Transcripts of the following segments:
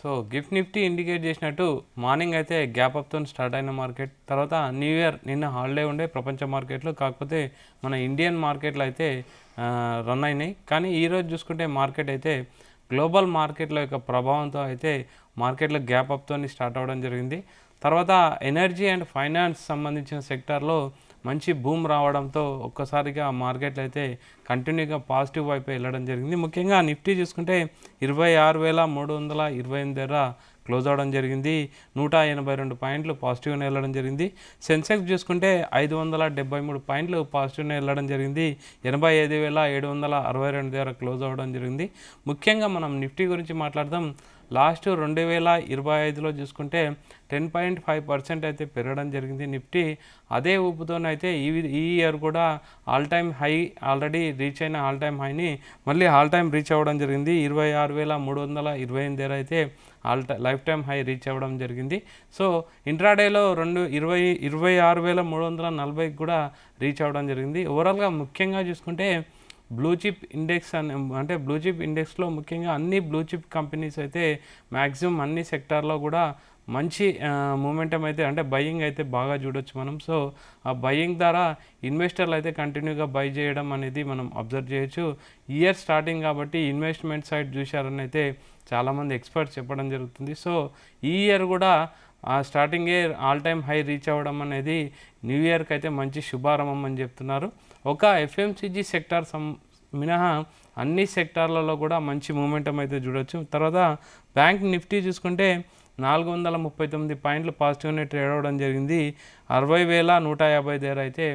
So gift Nifty indicate చేసినట్టు morning అయితే gap అప్తో start అయిన మార్కెట్, తర్వాత న్యూ ఇయర్ నిన్న హాలిడే ఉండే ప్రపంచ మార్కెట్లో, కాకపోతే మన ఇండియన్ మార్కెట్లో అయితే రన్ అయినాయి. కానీ ఈరోజు చూసుకుంటే మార్కెట్ అయితే గ్లోబల్ మార్కెట్ల యొక్క ప్రభావంతో అయితే మార్కెట్లో గ్యాప్ అప్తో స్టార్ట్ అవ్వడం జరిగింది. తర్వాత ఎనర్జీ అండ్ ఫైనాన్స్ సంబంధించిన సెక్టార్లో మంచి బూమ్ రావడంతో ఒక్కసారిగా మార్కెట్లు అయితే కంటిన్యూగా పాజిటివ్ వైపు వెళ్ళడం జరిగింది. ముఖ్యంగా నిఫ్టీ చూసుకుంటే 26,328 దగ్గర క్లోజ్ అవ్వడం జరిగింది. 182 పాయింట్లు పాజిటివ్గా వెళ్ళడం జరిగింది. సెన్సెక్స్ చూసుకుంటే 573 పాయింట్లు పాజిటివ్గా వెళ్ళడం జరిగింది. 85,762 దగ్గర క్లోజ్ అవ్వడం జరిగింది. ముఖ్యంగా మనం నిఫ్టీ గురించి మాట్లాడదాం. లాస్ట్ 2025లో చూసుకుంటే 10.5% అయితే పెరగడం జరిగింది నిఫ్టీ. అదే ఊపుతోనైతే ఈ ఇయర్ కూడా all time high already reach అయిన ఆల్ టైమ్ హైని మళ్ళీ ఆల్ టైమ్ రీచ్ అవ్వడం జరిగింది. 26,328 దగ్గర అయితే లైఫ్ టైమ్ హై రీచ్ అవ్వడం జరిగింది. సో ఇంట్రాడేలో 26,340 కూడా రీచ్ అవ్వడం జరిగింది. ఓవరాల్గా ముఖ్యంగా చూసుకుంటే బ్లూ చిప్ ఇండెక్స్ అంటే బ్లూ చిప్ ఇండెక్స్లో ముఖ్యంగా అన్ని బ్లూ చిప్ కంపెనీస్ అయితే మ్యాక్సిమం అన్ని సెక్టార్లో కూడా మంచి మూమెంటం అయితే అంటే బయింగ్ అయితే బాగా చూడొచ్చు మనం. సో ఆ బయింగ్ ద్వారా ఇన్వెస్టర్లు అయితే కంటిన్యూగా బై చేయడం అనేది మనం అబ్జర్వ్ చేయొచ్చు. ఇయర్ స్టార్టింగ్ కాబట్టి ఇన్వెస్ట్మెంట్ సైడ్ చూశారని అయితే చాలామంది ఎక్స్పర్ట్స్ చెప్పడం జరుగుతుంది. సో ఈ ఇయర్ కూడా స్టార్టింగే ఆల్ టైమ్ హై రీచ్ అవ్వడం అనేది న్యూ ఇయర్కి అయితే మంచి శుభారంభం అని చెప్తున్నారు. ఒక ఎఫ్ఎంసీజీ సెక్టార్ మినహా అన్ని సెక్టార్లలో కూడా మంచి మూమెంటం అయితే చూడొచ్చు. తర్వాత బ్యాంక్ నిఫ్టీ చూసుకుంటే 439 పాయింట్లు పాజిటివ్గా ట్రేడ్ అవ్వడం జరిగింది. 60,150 దగ్గర అయితే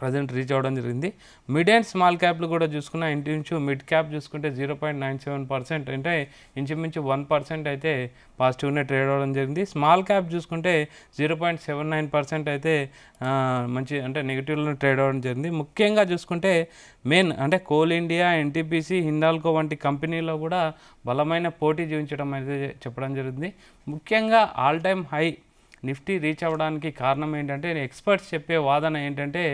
ప్రజెంట్ రీచ్ అవ్వడం జరిగింది. మిడ్ అండ్ స్మాల్ క్యాప్లు కూడా చూసుకున్న ఇంచుమించు మిడ్ క్యాప్ చూసుకుంటే 0.97% అంటే ఇంచుమించు 1% అయితే పాజిటివ్గా ట్రేడ్ అవ్వడం జరిగింది. స్మాల్ క్యాప్ చూసుకుంటే 0.79% అయితే మంచి అంటే నెగిటివ్లో ట్రేడ్ అవ్వడం జరిగింది. ముఖ్యంగా చూసుకుంటే మెయిన్ అంటే కోల్ ఇండియా, ఎన్టీపీసీ, హిండాల్కో వంటి కంపెనీలో కూడా బలమైన పోటీ చూపించడం అయితే చెప్పడం జరిగింది. ముఖ్యంగా all time high Nifty reach అవ్వడానికి కారణం ఏంటంటే ఎక్స్పర్ట్స్ చెప్పే వాదన ఏంటంటే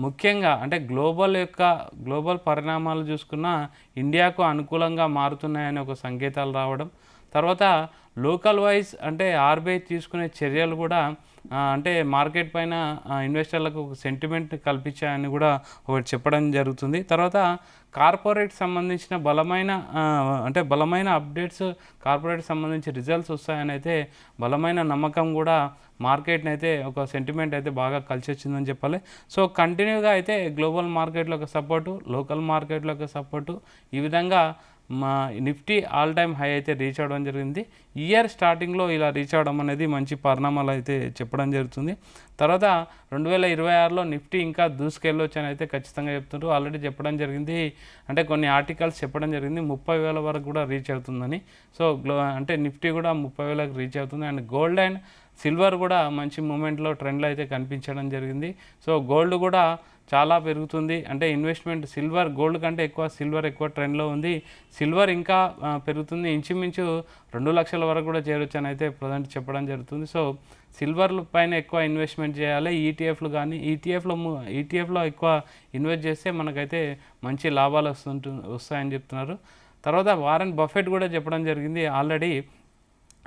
ముఖ్యంగా అంటే గ్లోబల్ పరిణామాలు చూసుకున్న ఇండియాకు అనుకూలంగా మారుతున్నాయని ఒక సంకేతాలు రావడం, తర్వాత లోకల్ వైజ్ అంటే ఆర్బీఐ తీసుకునే చర్యలు కూడా అంటే మార్కెట్ పైన ఇన్వెస్టర్లకు ఒక సెంటిమెంట్ కల్పించాయని కూడా ఒకటి చెప్పడం జరుగుతుంది. తర్వాత కార్పొరేట్ సంబంధించిన బలమైన అప్డేట్స్, కార్పొరేట్ సంబంధించి రిజల్ట్స్ వస్తాయని అయితే బలమైన నమ్మకం కూడా మార్కెట్ని అయితే ఒక సెంటిమెంట్ అయితే బాగా కలిసి వచ్చిందని చెప్పాలి. సో కంటిన్యూగా అయితే గ్లోబల్ మార్కెట్లో ఒక సపోర్టు, లోకల్ మార్కెట్లో ఒక సపోర్టు, ఈ విధంగా మా నిఫ్టీ ఆల్ టైమ్ హై అయితే రీచ్ అవ్వడం జరిగింది. ఇయర్ స్టార్టింగ్లో ఇలా రీచ్ అవ్వడం అనేది మంచి పరిణామాలు అయితే చెప్పడం జరుగుతుంది. తర్వాత 2026లో నిఫ్టీ ఇంకా దూసుకెళ్ళొచ్చు అని అయితే ఖచ్చితంగా చెప్తుంటారు. ఆల్రెడీ చెప్పడం జరిగింది, అంటే కొన్ని ఆర్టికల్స్ చెప్పడం జరిగింది 30,000 వరకు కూడా రీచ్ అవుతుందని. సో అంటే నిఫ్టీ కూడా 30,000కి రీచ్ అవుతుంది. అండ్ గోల్డ్ అండ్ సిల్వర్ కూడా మంచి మూమెంట్లో ట్రెండ్లో అయితే కనిపించడం జరిగింది. సో గోల్డ్ కూడా చాలా పెరుగుతుంది, అంటే ఇన్వెస్ట్మెంట్ గోల్డ్ కంటే ఎక్కువ సిల్వర్ ఎక్కువ ట్రెండ్లో ఉంది. సిల్వర్ ఇంకా పెరుగుతుంది, ఇంచుమించు 2 లక్షల వరకు కూడా చేరొచ్చు అని అయితే ప్రజెంట్ చెప్పడం జరుగుతుంది. సో సిల్వర్ పైన ఎక్కువ ఇన్వెస్ట్మెంట్ చేయాలి. ఈటీఎఫ్లో ఎక్కువ ఇన్వెస్ట్ చేస్తే మనకైతే మంచి లాభాలు వస్తాయని చెప్తున్నారు. తర్వాత వారెన్ బఫెట్ కూడా చెప్పడం జరిగింది ఆల్రెడీ,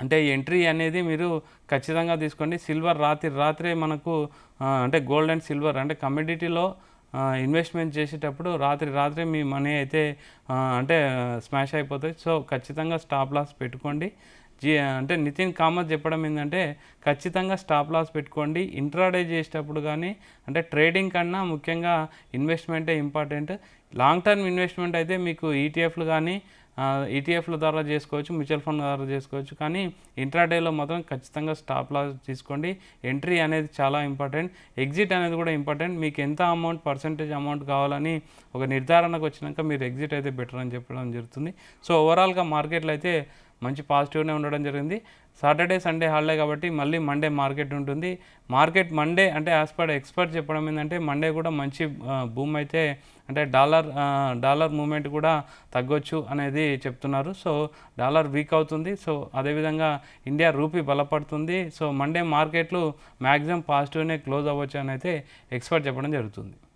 అంటే ఎంట్రీ అనేది మీరు ఖచ్చితంగా తీసుకోండి. సిల్వర్ రాత్రే మనకు అంటే గోల్డ్ అండ్ సిల్వర్ అంటే కమోడిటీలో ఇన్వెస్ట్మెంట్ చేసేటప్పుడు రాత్రి మీ మనీ అయితే అంటే స్మాష్ అయిపోతాయి. సో ఖచ్చితంగా స్టాప్ లాస్ పెట్టుకోండి. అంటే నితిన్ కామత్ చెప్పడం ఏంటంటే ఖచ్చితంగా స్టాప్ లాస్ పెట్టుకోండి. ఇంట్రాడే చేసేటప్పుడు కానీ అంటే ట్రేడింగ్ కన్నా ముఖ్యంగా ఇన్వెస్ట్మెంటే ఇంపార్టెంట్. లాంగ్ టర్మ్ ఇన్వెస్ట్మెంట్ అయితే మీకు ఈటీఎఫ్ల ద్వారా చేసుకోవచ్చు, మ్యూచువల్ ఫండ్ ద్వారా చేసుకోవచ్చు. కానీ ఇంట్రాడేలో మాత్రం ఖచ్చితంగా స్టాప్ లాస్ తీసుకోండి. ఎంట్రీ అనేది చాలా ఇంపార్టెంట్, ఎగ్జిట్ అనేది కూడా ఇంపార్టెంట్. మీకు ఎంత పర్సెంటేజ్ అమౌంట్ కావాలని ఒక నిర్ధారణకు వచ్చినాక మీరు ఎగ్జిట్ అయితే బెటర్ అని చెప్పడం జరుగుతుంది. సో ఓవరాల్గా మార్కెట్లో అయితే మంచి పాజిటివ్నే ఉండడం జరిగింది. సాటర్డే సండే హాలిడే కాబట్టి మళ్ళీ మండే మార్కెట్ ఉంటుంది. మండే అంటే యాజ్ పర్ ఎక్స్పర్ట్ చెప్పడం ఏంటంటే మండే కూడా మంచి బూమ్ అయితే అంటే డాలర్ మూమెంట్ కూడా తగ్గొచ్చు అనేది చెప్తున్నారు. సో డాలర్ వీక్ అవుతుంది. సో అదేవిధంగా ఇండియా రూపీ బలపడుతుంది. సో మండే మార్కెట్లు మ్యాక్సిమం పాజిటివ్నే క్లోజ్ అవ్వచ్చు అని అయితే ఎక్స్పర్ట్ చెప్పడం జరుగుతుంది.